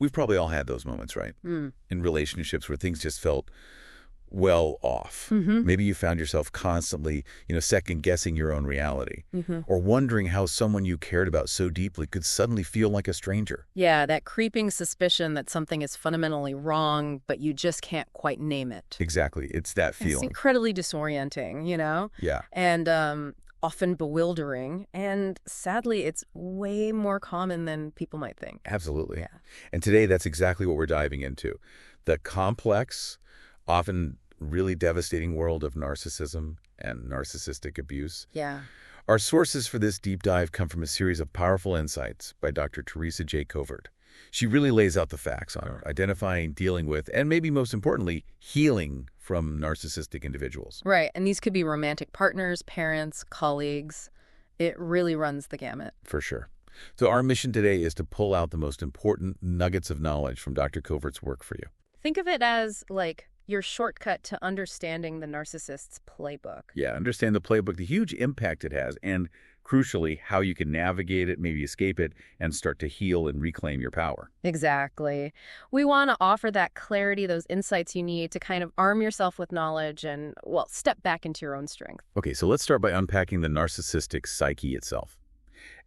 We've probably all had those moments, right? In relationships where things just felt well off. Maybe you found yourself constantly, second-guessing your own reality. Or wondering how someone you cared about so deeply could suddenly feel like a stranger. Yeah, that creeping suspicion that something is fundamentally wrong, but you just can't quite name it. Exactly. It's that It's feeling. incredibly disorienting, Yeah. And often bewildering. And sadly, it's way more common than people might think. Absolutely. Yeah. And today, that's exactly what we're diving into. The complex, often really devastating world of narcissism and narcissistic abuse. Yeah. Our sources for this deep dive come from a series of powerful insights by Dr. Teresa J. Covert. She really lays out the facts on identifying, dealing with, and maybe most importantly, healing from narcissistic individuals. Right. And these could be romantic partners, parents, colleagues. It really runs the gamut. For sure. So our mission today is to pull out the most important nuggets of knowledge from Dr. Covert's work for you. Think of it as like your shortcut to understanding the narcissist's playbook. Yeah, understand the playbook, the huge impact it has, and crucially, how you can navigate it, maybe escape it, and start to heal and reclaim your power. Exactly. We want to offer that clarity, those insights you need to kind of arm yourself with knowledge and, well, step back into your own strength. Okay, so let's start by unpacking the narcissistic psyche itself.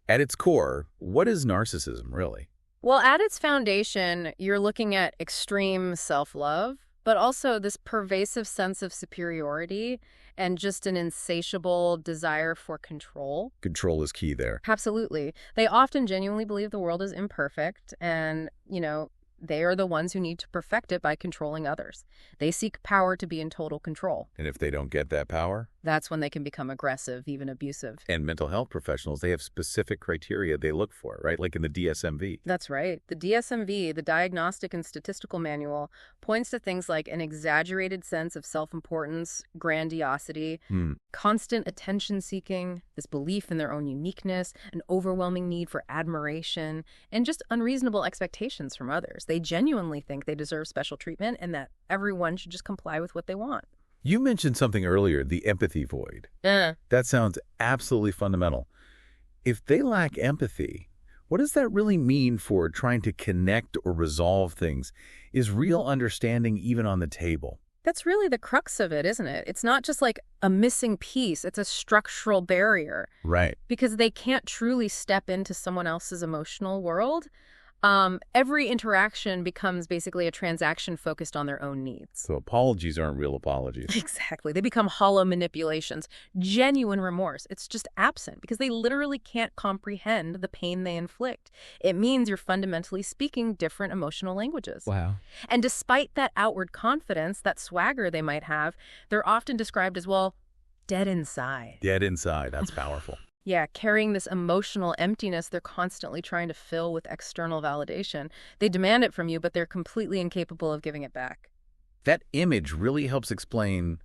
At its core, what is narcissism, really? Well, at its foundation, you're looking at extreme self-love, but also this pervasive sense of superiority and just an insatiable desire for control. Control is key there. Absolutely. They often genuinely believe the world is imperfect and, they are the ones who need to perfect it by controlling others. They seek power to be in total control. And if they don't get that power? That's when they can become aggressive, even abusive. And mental health professionals, they have specific criteria they look for, right? Like in the DSM-V. That's right. The DSM-V, the Diagnostic and Statistical Manual, points to things like an exaggerated sense of self-importance, grandiosity, constant attention-seeking, this belief in their own uniqueness, an overwhelming need for admiration, and just unreasonable expectations from others. They genuinely think they deserve special treatment and that everyone should just comply with what they want. You mentioned something earlier, the empathy void. That sounds absolutely fundamental. If they lack empathy, what does that really mean for trying to connect or resolve things? Is real understanding even on the table? That's really the crux of it, isn't it? It's not just like a missing piece. It's a structural barrier. Right. Because they can't truly step into someone else's emotional world. Every interaction becomes basically a transaction focused on their own needs. So apologies aren't real apologies. Exactly. They become hollow manipulations. Genuine remorse, it's just absent because they literally can't comprehend the pain they inflict. It means you're fundamentally speaking different emotional languages. Wow. And despite that outward confidence, that swagger they might have, they're often described as, well, dead inside. Dead inside. That's powerful. Yeah, carrying this emotional emptiness they're constantly trying to fill with external validation. They demand it from you, but they're completely incapable of giving it back. That image really helps explain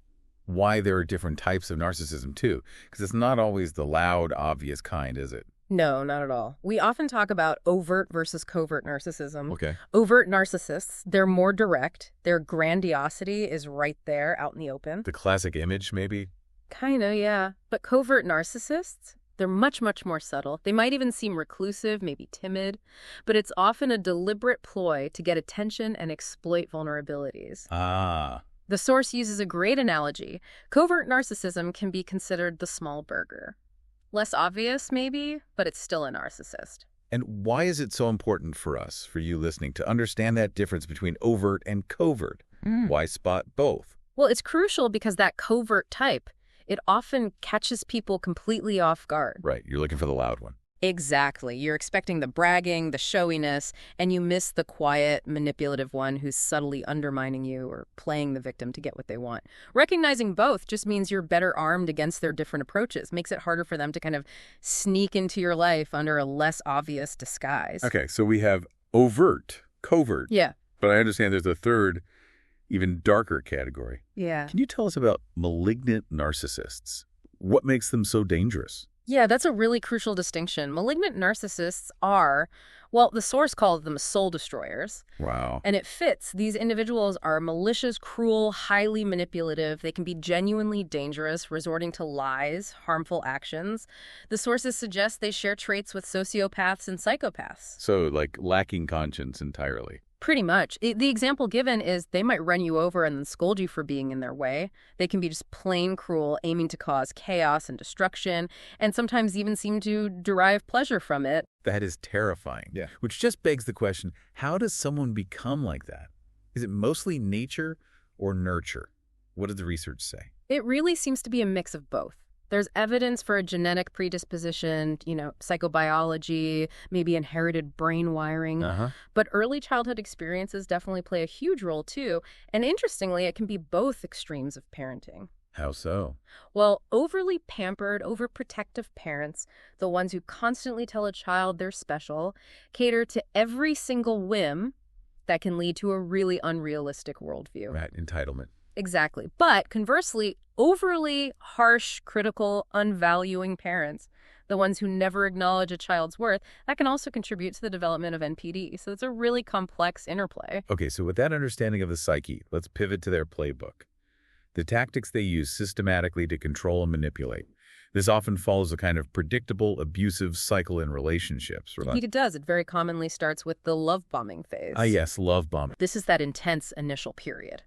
why there are different types of narcissism, too, because it's not always the loud, obvious kind, is it? No, not at all. We often talk about overt versus covert narcissism. Okay. Overt narcissists, they're more direct. Their grandiosity is right there out in the open. The classic image, maybe? Kinda, yeah. But covert narcissists, they're much, much more subtle. They might even seem reclusive, maybe timid, but it's often a deliberate ploy to get attention and exploit vulnerabilities. Ah. The source uses a great analogy. Covert narcissism can be considered the small burger. Less obvious, maybe, but it's still a narcissist. And why is it so important for us, for you listening, to understand that difference between overt and covert? Why spot both? Well, it's crucial because that covert type, it often catches people completely off guard. Right, you're looking for the loud one. Exactly. You're expecting the bragging, the showiness, and you miss the quiet, manipulative one who's subtly undermining you or playing the victim to get what they want. Recognizing both just means you're better armed against their different approaches. Makes it harder for them to kind of sneak into your life under a less obvious disguise. Okay, so we have overt, covert. Yeah. But I understand there's a third, even darker category. Yeah. Can you tell us about malignant narcissists? What makes them so dangerous? Yeah, that's a really crucial distinction. Malignant narcissists are, Well, the source called them soul destroyers. Wow. And it fits. These individuals are malicious, cruel, highly manipulative. They can be genuinely dangerous, resorting to lies, harmful actions. The sources suggest they share traits with sociopaths and psychopaths. So, like, lacking conscience entirely. Pretty much. The example given is they might run you over and then scold you for being in their way. They can be just plain cruel, aiming to cause chaos and destruction, and sometimes even seem to derive pleasure from it. That is terrifying. Yeah. Which just begs the question, how does someone become like that? Is it mostly nature or nurture? What does the research say? It really seems to be a mix of both. There's evidence for a genetic predisposition, psychobiology, maybe inherited brain wiring. But early childhood experiences definitely play a huge role too. And interestingly, it can be both extremes of parenting. How so? Well, overly pampered, overprotective parents, the ones who constantly tell a child they're special, cater to every single whim that can lead to a really unrealistic worldview. Right, entitlement. Exactly. But conversely, overly harsh, critical, unvaluing parents, the ones who never acknowledge a child's worth, that can also contribute to the development of NPD. So it's a really complex interplay. Okay, so with that understanding of the psyche, let's pivot to their playbook. The tactics they use systematically to control and manipulate. This often follows a kind of predictable, abusive cycle in relationships. It does. It very commonly starts with the love bombing phase. Yes, love bombing. This is that intense initial period.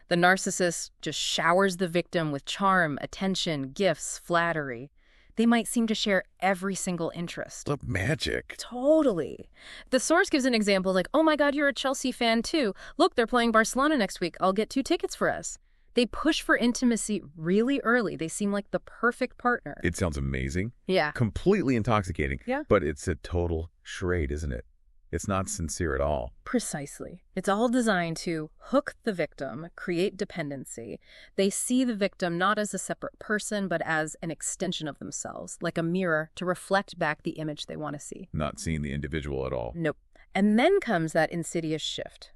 The narcissist just showers the victim with charm, attention, gifts, flattery. They might seem to share every single interest. Look, magic. Totally. The source gives an example like, oh my God, you're a Chelsea fan too. Look, they're playing Barcelona next week. I'll get 2 tickets for us. They push for intimacy really early. They seem like the perfect partner. It sounds amazing. Yeah. Completely intoxicating. Yeah. But it's a total charade, isn't it? It's not sincere at all. Precisely. It's all designed to hook the victim, create dependency. They see the victim not as a separate person, but as an extension of themselves, like a mirror to reflect back the image they want to see. Not seeing the individual at all. Nope. And then comes that insidious shift,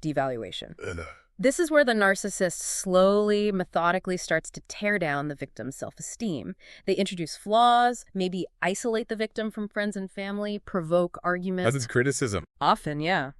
devaluation. This is where the narcissist slowly, methodically starts to tear down the victim's self-esteem. They introduce flaws, maybe isolate the victim from friends and family, provoke arguments. That's criticism. Often, yeah.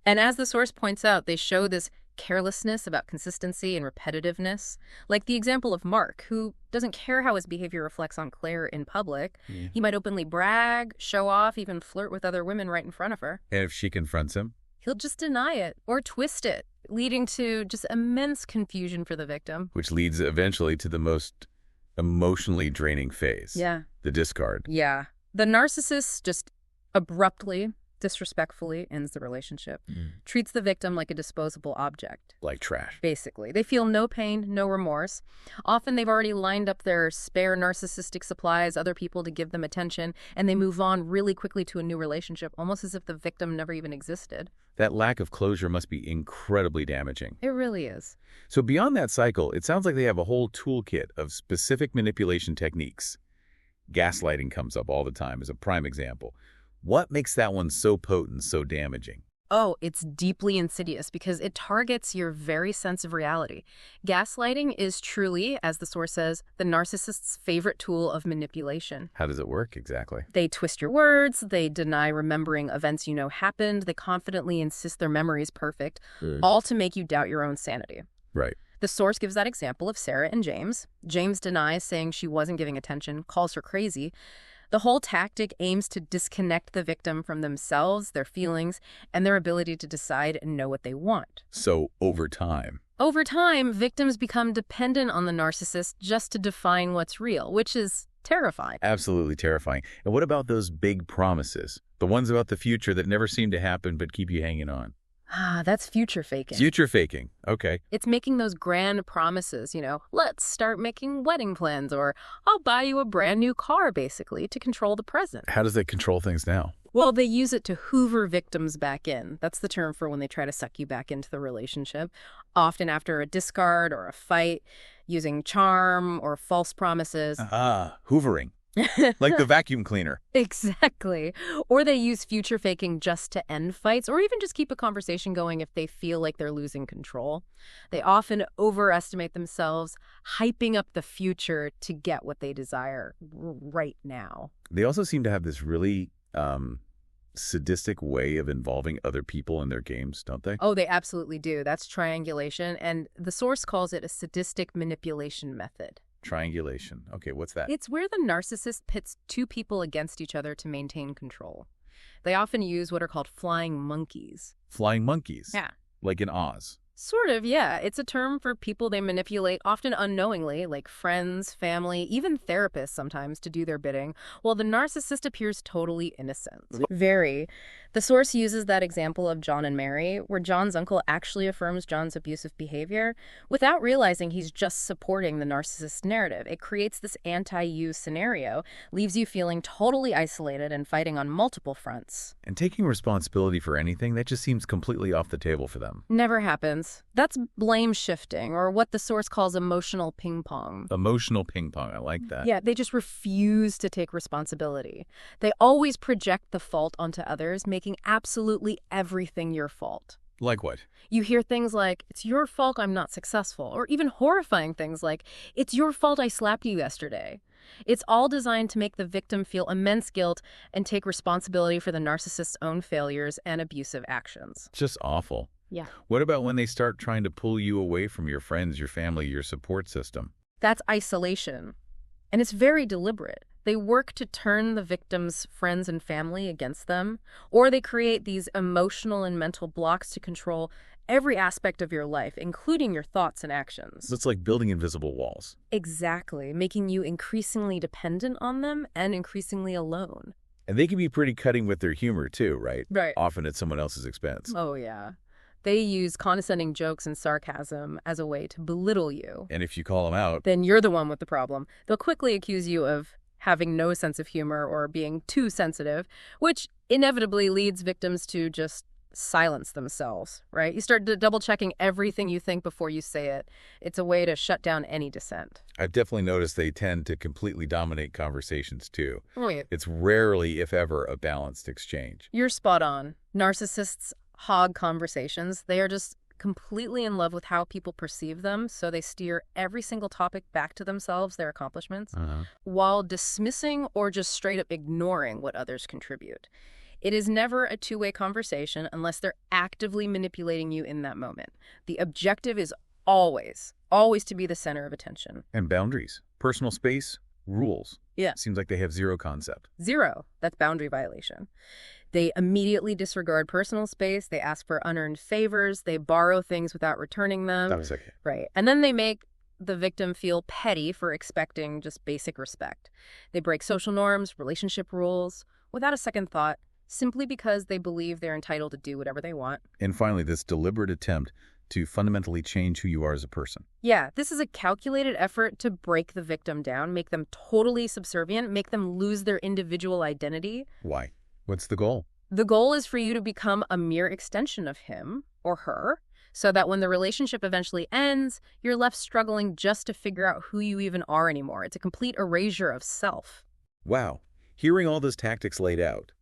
And as the source points out, they show this carelessness about consistency and repetitiveness. Like the example of Mark, who doesn't care how his behavior reflects on Claire in public. Yeah. He might openly brag, show off, even flirt with other women right in front of her. And if she confronts him? He'll just deny it or twist it, leading to just immense confusion for the victim. Which leads eventually to the most emotionally draining phase. Yeah. The discard. Yeah. The narcissist just abruptly, disrespectfully ends the relationship. Treats the victim like a disposable object. Like trash. Basically. They feel no pain, no remorse. Often they've already lined up their spare narcissistic supplies, other people to give them attention, and they move on really quickly to a new relationship, almost as if the victim never even existed. That lack of closure must be incredibly damaging. It really is. So beyond that cycle, it sounds like they have a whole toolkit of specific manipulation techniques. Gaslighting comes up all the time as a prime example. What makes that one so potent, so damaging? Oh, it's deeply insidious because it targets your very sense of reality. Gaslighting is truly, as the source says, the narcissist's favorite tool of manipulation. How does it work exactly? They twist your words, they deny remembering events you know happened, they confidently insist their memory is perfect, all to make you doubt your own sanity. Right. The source gives that example of Sarah and James. James denies, saying she wasn't giving attention, calls her crazy. The whole tactic aims to disconnect the victim from themselves, their feelings, and their ability to decide and know what they want. So over time, victims become dependent on the narcissist just to define what's real, which is terrifying. Absolutely terrifying. And what about those big promises? The ones about the future that never seem to happen but keep you hanging on? That's future faking. Future faking. Okay. It's making those grand promises, let's start making wedding plans, or I'll buy you a brand new car, basically, to control the present. How does that control things now? Well, they use it to hoover victims back in. That's the term for when they try to suck you back into the relationship, often after a discard or a fight, using charm or false promises. Hoovering. Like the vacuum cleaner. Exactly. Or they use future faking just to end fights, or even just keep a conversation going if they feel like they're losing control. They often overestimate themselves, hyping up the future to get what they desire right now. They also seem to have this really sadistic way of involving other people in their games, don't they? Oh, they absolutely do. That's triangulation, and the source calls it a sadistic manipulation method. Triangulation. Okay, what's that? It's where the narcissist pits two people against each other to maintain control. They often use what are called flying monkeys. Flying monkeys? Yeah. Like in Oz? Sort of, yeah. It's a term for people they manipulate, often unknowingly, like friends, family, even therapists sometimes, to do their bidding, while the narcissist appears totally innocent. Very. The source uses that example of John and Mary, where John's uncle actually affirms John's abusive behavior without realizing he's just supporting the narcissist narrative. It creates this anti-you scenario, leaves you feeling totally isolated and fighting on multiple fronts. And taking responsibility for anything, that just seems completely off the table for them. Never happens. That's blame shifting, or what the source calls emotional ping pong. Emotional ping pong, I like that. Yeah, they just refuse to take responsibility. They always project the fault onto others, making absolutely everything your fault. Like what? You hear things like, it's your fault I'm not successful, or even horrifying things like, it's your fault I slapped you yesterday. It's all designed to make the victim feel immense guilt and take responsibility for the narcissist's own failures and abusive actions. It's just awful. Yeah. What about when they start trying to pull you away from your friends, your family, your support system? That's isolation. And it's very deliberate. They work to turn the victim's friends and family against them, or they create these emotional and mental blocks to control every aspect of your life, including your thoughts and actions. So it's like building invisible walls. Exactly, making you increasingly dependent on them and increasingly alone. And they can be pretty cutting with their humor too, right? Right. Often at someone else's expense. Oh, yeah. They use condescending jokes and sarcasm as a way to belittle you. And if you call them out, then you're the one with the problem. They'll quickly accuse you of having no sense of humor or being too sensitive, which inevitably leads victims to just silence themselves, right? You start double-checking everything you think before you say it. It's a way to shut down any dissent. I've definitely noticed they tend to completely dominate conversations too. Oh, yeah. It's rarely, if ever, a balanced exchange. You're spot on. Narcissists hog conversations. They are just completely in love with how people perceive them, so they steer every single topic back to themselves, their accomplishments, while dismissing or just straight up ignoring what others contribute. It is never a two-way conversation unless they're actively manipulating you in that moment. The objective is always to be the center of attention. And boundaries, personal space, rules. Yeah. Seems like they have zero concept. Zero. That's boundary violation. They immediately disregard personal space. They ask for unearned favors. They borrow things without returning them. That was okay. Right. And then they make the victim feel petty for expecting just basic respect. They break social norms, relationship rules, without a second thought, simply because they believe they're entitled to do whatever they want. And finally, this deliberate attempt to fundamentally change who you are as a person. Yeah, this is a calculated effort to break the victim down, make them totally subservient, make them lose their individual identity. Why? What's the goal? The goal is for you to become a mere extension of him or her, so that when the relationship eventually ends, you're left struggling just to figure out who you even are anymore. It's a complete erasure of self. Wow. Hearing all those tactics laid out,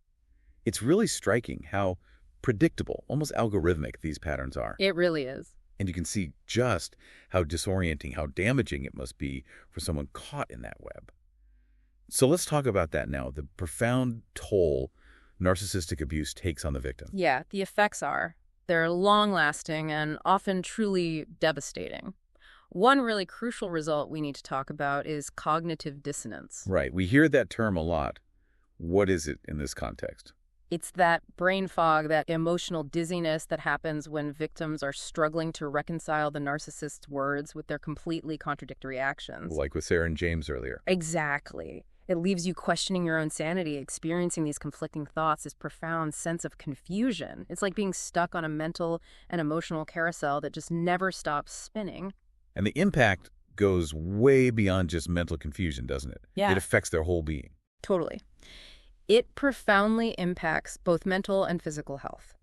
it's really striking how predictable, almost algorithmic these patterns are. It really is. And you can see just how disorienting, how damaging it must be for someone caught in that web. So let's talk about that now, the profound toll narcissistic abuse takes on the victim. Yeah, the effects are. They're long-lasting and often truly devastating. One really crucial result we need to talk about is cognitive dissonance. Right. We hear that term a lot. What is it in this context? It's that brain fog, that emotional dizziness that happens when victims are struggling to reconcile the narcissist's words with their completely contradictory actions. Like with Sarah and James earlier. Exactly. It leaves you questioning your own sanity, experiencing these conflicting thoughts, this profound sense of confusion. It's like being stuck on a mental and emotional carousel that just never stops spinning. And the impact goes way beyond just mental confusion, doesn't it? Yeah. It affects their whole being. Totally. It profoundly impacts both mental and physical health.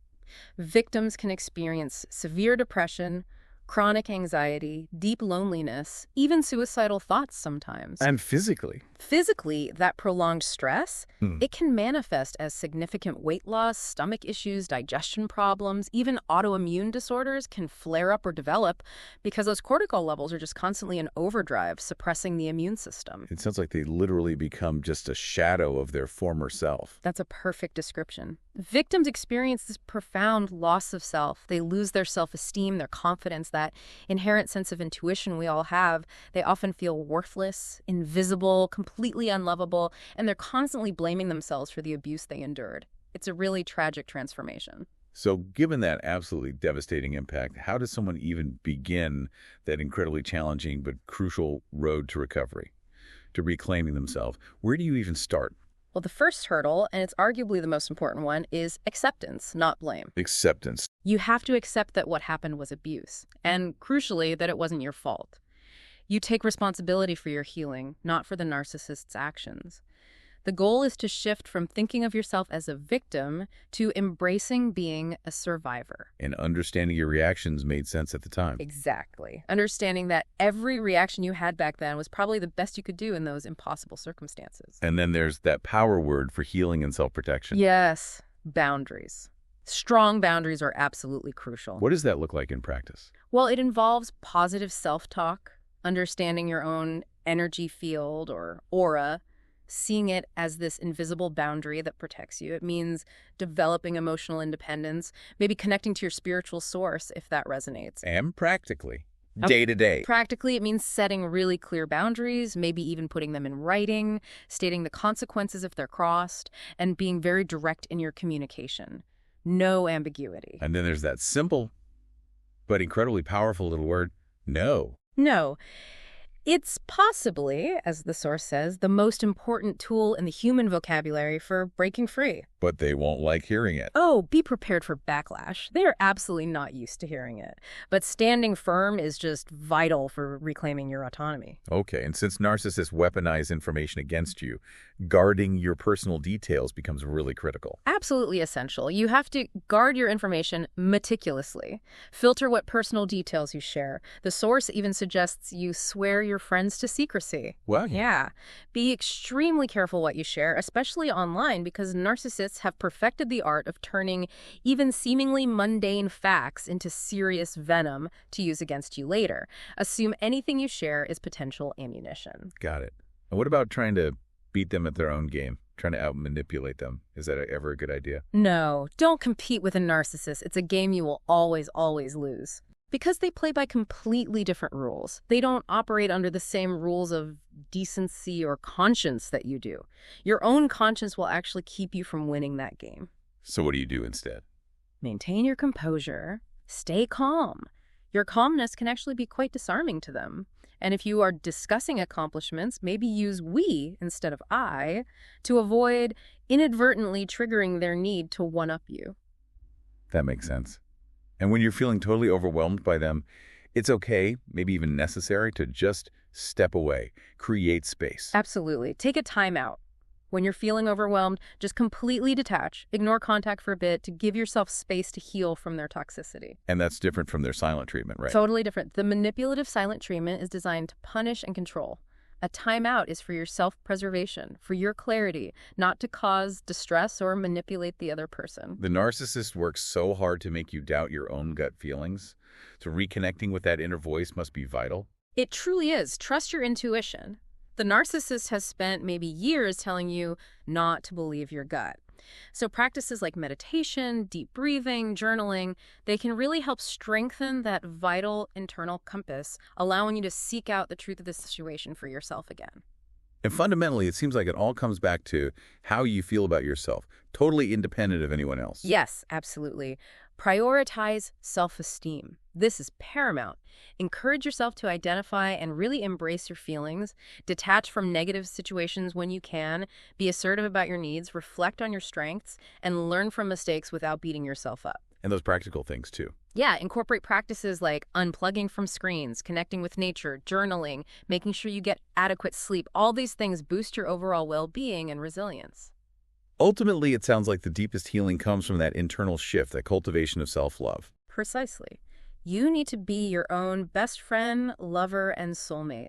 Victims can experience severe depression, chronic anxiety, deep loneliness, even suicidal thoughts sometimes. And physically? Physically, that prolonged stress, it can manifest as significant weight loss, stomach issues, digestion problems, even autoimmune disorders can flare up or develop because those cortisol levels are just constantly in overdrive, suppressing the immune system. It sounds like they literally become just a shadow of their former self. That's a perfect description. Victims experience this profound loss of self. They lose their self-esteem, their confidence, that inherent sense of intuition we all have. They often feel worthless, invisible, completely unlovable, and they're constantly blaming themselves for the abuse they endured. It's a really tragic transformation. So given that absolutely devastating impact, how does someone even begin that incredibly challenging but crucial road to recovery, to reclaiming themselves? Where do you even start? Well, the first hurdle, and it's arguably the most important one, is acceptance, not blame. Acceptance. You have to accept that what happened was abuse, and crucially, that it wasn't your fault. You take responsibility for your healing, not for the narcissist's actions. The goal is to shift from thinking of yourself as a victim to embracing being a survivor. And understanding your reactions made sense at the time. Exactly. Understanding that every reaction you had back then was probably the best you could do in those impossible circumstances. And then there's that power word for healing and self-protection. Yes, boundaries. Strong boundaries are absolutely crucial. What does that look like in practice? Well, it involves positive self-talk, understanding your own energy field or aura, seeing it as this invisible boundary that protects you. It means developing emotional independence, maybe connecting to your spiritual source if that resonates. And practically, day to day. Practically, it means setting really clear boundaries, maybe even putting them in writing, stating the consequences if they're crossed, and being very direct in your communication. No ambiguity. And then there's that simple but incredibly powerful little word, no. No. It's possibly, as the source says, the most important tool in the human vocabulary for breaking free. But they won't like hearing it. Oh, be prepared for backlash. They are absolutely not used to hearing it. But standing firm is just vital for reclaiming your autonomy. Okay, and since narcissists weaponize information against you, guarding your personal details becomes really critical. Absolutely essential. You have to guard your information meticulously. Filter what personal details you share. The source even suggests you swear your friends to secrecy. What? Yeah. Be extremely careful what you share, especially online, because narcissists have perfected the art of turning even seemingly mundane facts into serious venom to use against you later. Assume anything you share is potential ammunition. Got it. And what about trying to beat them at their own game, trying to out-manipulate them? Is that ever a good idea? No, don't compete with a narcissist. It's a game you will always lose. Because they play by completely different rules. They don't operate under the same rules of decency or conscience that you do. Your own conscience will actually keep you from winning that game. So what do you do instead? Maintain your composure. Stay calm. Your calmness can actually be quite disarming to them. And if you are discussing accomplishments, maybe use we instead of I to avoid inadvertently triggering their need to one-up you. That makes sense. And when you're feeling totally overwhelmed by them, it's okay, maybe even necessary, to just step away, create space. Absolutely. Take a time out. When you're feeling overwhelmed, just completely detach. Ignore contact for a bit to give yourself space to heal from their toxicity. And that's different from their silent treatment, right? Totally different. The manipulative silent treatment is designed to punish and control. A timeout is for your self-preservation, for your clarity, not to cause distress or manipulate the other person. The narcissist works so hard to make you doubt your own gut feelings. So reconnecting with that inner voice must be vital. It truly is. Trust your intuition. The narcissist has spent maybe years telling you not to believe your gut. So practices like meditation, deep breathing, journaling, they can really help strengthen that vital internal compass, allowing you to seek out the truth of the situation for yourself again. And fundamentally, it seems like it all comes back to how you feel about yourself, totally independent of anyone else. Yes, absolutely. Prioritize self-esteem. This is paramount. Encourage yourself to identify and really embrace your feelings. Detach from negative situations when you can. Be assertive about your needs. Reflect on your strengths. And learn from mistakes without beating yourself up. And those practical things, too. Yeah, incorporate practices like unplugging from screens, connecting with nature, journaling, making sure you get adequate sleep. All these things boost your overall well-being and resilience. Ultimately, it sounds like the deepest healing comes from that internal shift, that cultivation of self-love. Precisely. You need to be your own best friend, lover, and soulmate.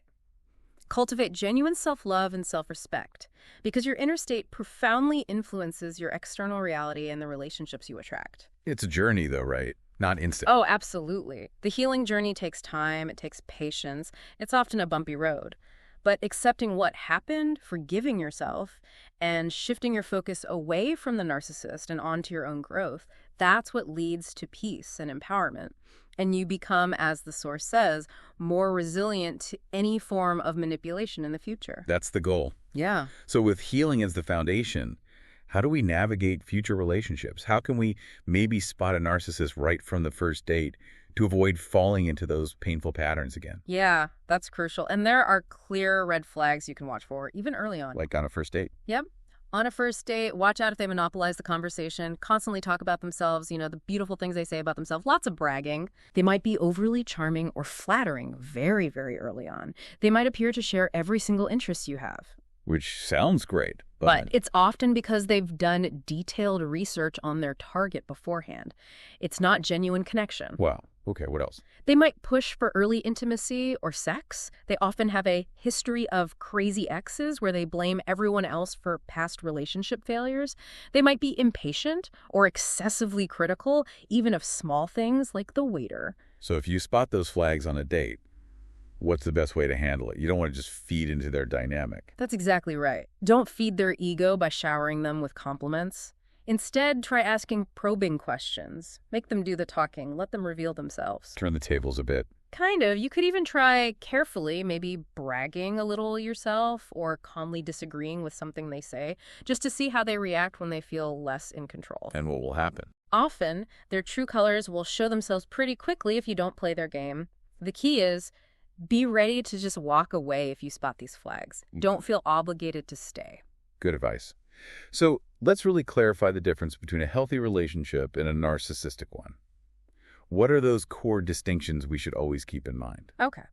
Cultivate genuine self-love and self-respect, because your inner state profoundly influences your external reality and the relationships you attract. It's a journey, though, right? Not instant. Oh, absolutely. The healing journey takes time, it takes patience, it's often a bumpy road. But accepting what happened, forgiving yourself, and shifting your focus away from the narcissist and onto your own growth, that's what leads to peace and empowerment. And you become, as the source says, more resilient to any form of manipulation in the future. That's the goal. Yeah. So with healing as the foundation, how do we navigate future relationships? How can we maybe spot a narcissist right from the first date to avoid falling into those painful patterns again? Yeah, that's crucial. And there are clear red flags you can watch for, even early on. Like on a first date? Yep. On a first date, watch out if they monopolize the conversation, constantly talk about themselves, the beautiful things they say about themselves, lots of bragging. They might be overly charming or flattering very, very early on. They might appear to share every single interest you have. Which sounds great. But it's often because they've done detailed research on their target beforehand. It's not genuine connection. Wow. Okay, what else? They might push for early intimacy or sex. They often have a history of crazy exes where they blame everyone else for past relationship failures. They might be impatient or excessively critical, even of small things like the waiter. So if you spot those flags on a date, what's the best way to handle it? You don't want to just feed into their dynamic. That's exactly right. Don't feed their ego by showering them with compliments. Instead, try asking probing questions. Make them do the talking. Let them reveal themselves. Turn the tables a bit. Kind of. You could even try carefully, maybe bragging a little yourself or calmly disagreeing with something they say, just to see how they react when they feel less in control. And what will happen? Often, their true colors will show themselves pretty quickly if you don't play their game. The key is, be ready to just walk away if you spot these flags. Don't feel obligated to stay. Good advice. So let's really clarify the difference between a healthy relationship and a narcissistic one. What are those core distinctions we should always keep in mind? Okay.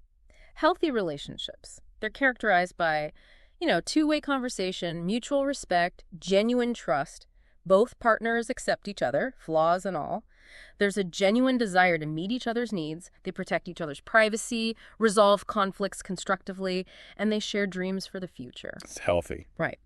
Healthy relationships. They're characterized by, two-way conversation, mutual respect, genuine trust. Both partners accept each other, flaws and all. There's a genuine desire to meet each other's needs. They protect each other's privacy, resolve conflicts constructively, and they share dreams for the future. It's healthy. Right.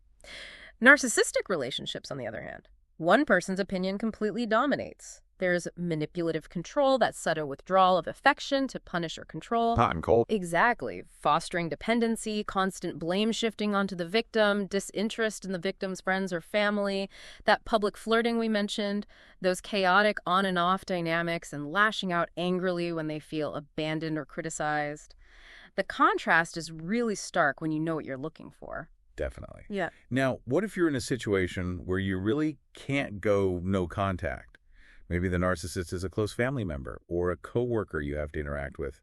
Narcissistic relationships, on the other hand, one person's opinion completely dominates. There's manipulative control, that subtle withdrawal of affection to punish or control. Hot and cold. Exactly. Fostering dependency, constant blame shifting onto the victim, disinterest in the victim's friends or family, that public flirting we mentioned, those chaotic on and off dynamics, and lashing out angrily when they feel abandoned or criticized. The contrast is really stark when you know what you're looking for. Definitely. Yeah. Now, what if you're in a situation where you really can't go no contact? Maybe the narcissist is a close family member or a coworker you have to interact with.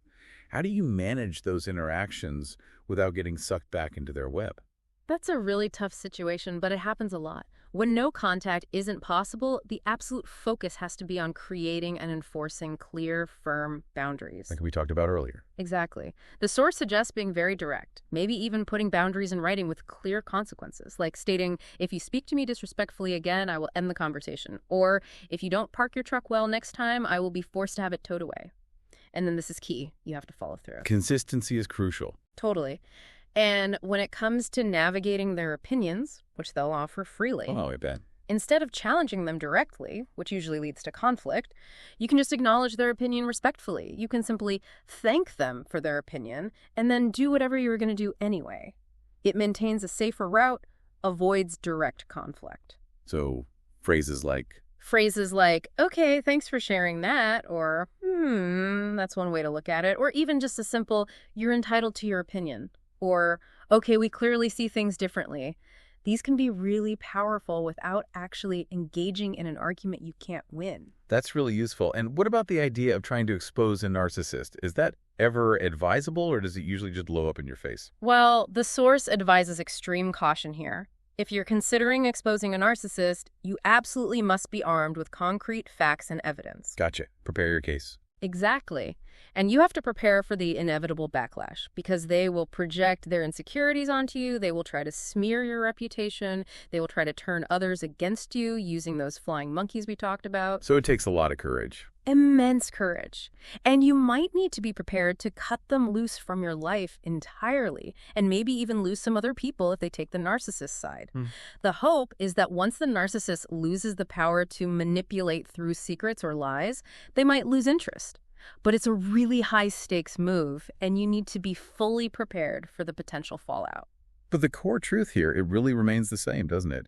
How do you manage those interactions without getting sucked back into their web? That's a really tough situation, but it happens a lot. When no contact isn't possible, the absolute focus has to be on creating and enforcing clear, firm boundaries. Like we talked about earlier. Exactly. The source suggests being very direct, maybe even putting boundaries in writing with clear consequences, like stating, if you speak to me disrespectfully again, I will end the conversation. Or, if you don't park your truck well next time, I will be forced to have it towed away. And then this is key. You have to follow through. Consistency is crucial. Totally. And when it comes to navigating their opinions, which they'll offer freely, Oh, I bet. instead of challenging them directly, which usually leads to conflict, you can just acknowledge their opinion respectfully. You can simply thank them for their opinion and then do whatever you were going to do anyway. It maintains a safer route, avoids direct conflict. So phrases like, okay, thanks for sharing that, or, that's one way to look at it, or even just a simple, you're entitled to your opinion. Or, okay, we clearly see things differently. These can be really powerful without actually engaging in an argument you can't win. that's really useful. And what about the idea of trying to expose a narcissist? Is that ever advisable, or does it usually just blow up in your face? Well, the source advises extreme caution here. If you're considering exposing a narcissist, you absolutely must be armed with concrete facts and evidence. Gotcha. Prepare your case. Exactly. And you have to prepare for the inevitable backlash, because they will project their insecurities onto you. They will try to smear your reputation. They will try to turn others against you using those flying monkeys we talked about. So it takes a lot of courage. immense courage. And you might need to be prepared to cut them loose from your life entirely, and maybe even lose some other people if they take the narcissist side. The hope is that once the narcissist loses the power to manipulate through secrets or lies, they might lose interest. But it's a really high-stakes move, and you need to be fully prepared for the potential fallout. But the core truth here, it really remains the same, doesn't it?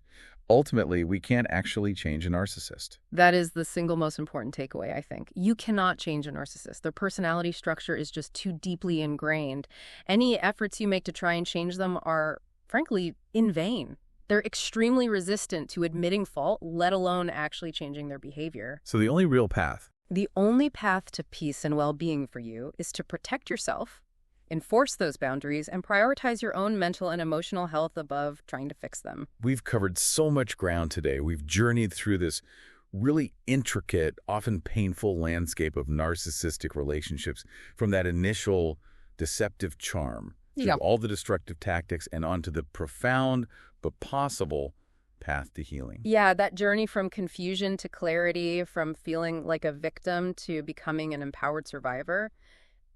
Ultimately, we can't actually change a narcissist. That is the single most important takeaway, I think. You cannot change a narcissist. Their personality structure is just too deeply ingrained. Any efforts you make to try and change them are, frankly, in vain. They're extremely resistant to admitting fault, let alone actually changing their behavior. So the only real path? The only path to peace and well-being for you is to protect yourself, enforce those boundaries, and prioritize your own mental and emotional health above trying to fix them. We've covered so much ground today. We've journeyed through this really intricate, often painful landscape of narcissistic relationships, from that initial deceptive charm through all the destructive tactics and onto the profound but possible path to healing. Yeah, that journey from confusion to clarity, from feeling like a victim to becoming an empowered survivor.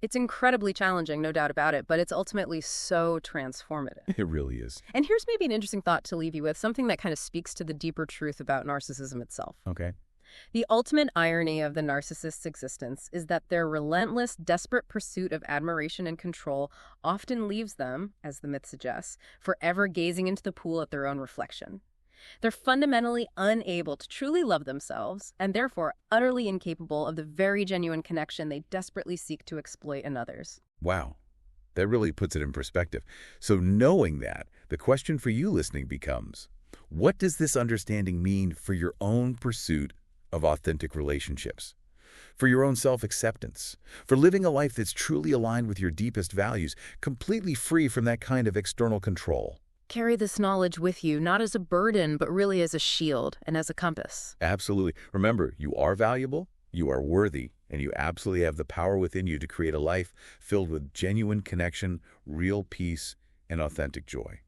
It's incredibly challenging, no doubt about it, but it's ultimately so transformative. It really is. And here's maybe an interesting thought to leave you with, something that kind of speaks to the deeper truth about narcissism itself. Okay. The ultimate irony of the narcissist's existence is that their relentless, desperate pursuit of admiration and control often leaves them, as the myth suggests, forever gazing into the pool at their own reflection. They're fundamentally unable to truly love themselves, and therefore utterly incapable of the very genuine connection they desperately seek to exploit in others. Wow. That really puts it in perspective. So knowing that, the question for you listening becomes, what does this understanding mean for your own pursuit of authentic relationships? For your own self-acceptance? For living a life that's truly aligned with your deepest values, completely free from that kind of external control? Carry this knowledge with you, not as a burden, but really as a shield and as a compass. Absolutely. Remember, you are valuable, you are worthy, and you absolutely have the power within you to create a life filled with genuine connection, real peace, and authentic joy.